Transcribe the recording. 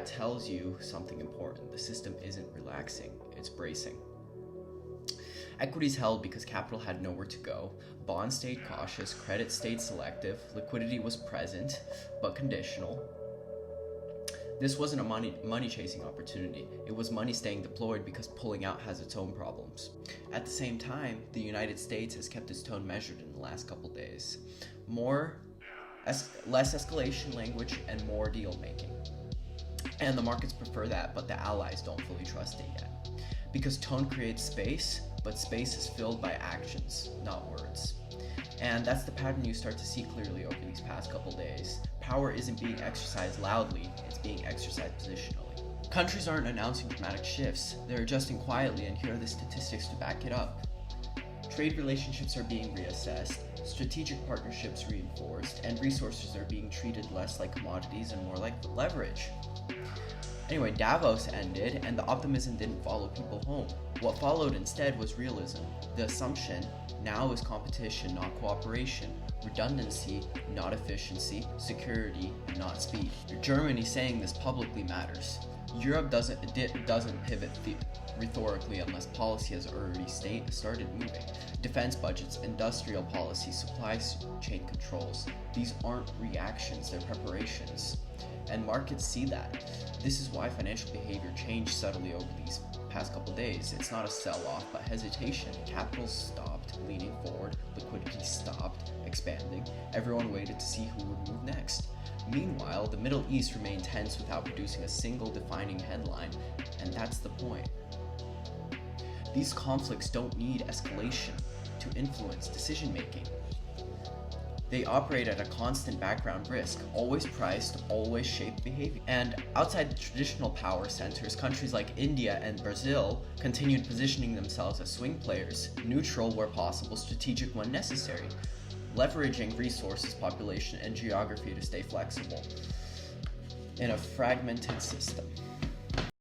that tells you something important. The system isn't relaxing, it's bracing. Equities held because capital had nowhere to go, bonds stayed cautious, credit stayed selective, liquidity was present, but conditional. This wasn't a money-chasing opportunity. It was money staying deployed because pulling out has its own problems. At the same time, the United States has kept its tone measured in the last couple days. Less escalation language and more deal-making. And the markets prefer that, but the allies don't fully trust it yet. Because tone creates space, but space is filled by actions, not words. And that's the pattern you start to see clearly over these past couple days. Power isn't being exercised loudly, it's being exercised positionally. Countries aren't announcing dramatic shifts, they're adjusting quietly, and here are the statistics to back it up. Trade relationships are being reassessed, strategic partnerships reinforced, and resources are being treated less like commodities and more like leverage. Anyway, Davos ended, and the optimism didn't follow people home. What followed instead was realism. The assumption, now is competition, not cooperation. Redundancy, not efficiency. Security, not speed. Germany saying this publicly matters. Europe doesn't pivot rhetorically unless policy has already started moving. Defense budgets, industrial policy, supply chain controls. These aren't reactions, they're preparations. And markets see that. This is why financial behavior changed subtly over these past couple days. It's not a sell-off, but hesitation. Capital stopped leaning forward, liquidity stopped expanding. Everyone waited to see who would move next. Meanwhile, the Middle East remained tense without producing a single defining headline, and that's the point. These conflicts don't need escalation to influence decision-making. They operate at a constant background risk, always priced, always shape behavior. And outside the traditional power centers, countries like India and Brazil continued positioning themselves as swing players, neutral where possible, strategic when necessary, leveraging resources, population, and geography to stay flexible in a fragmented system.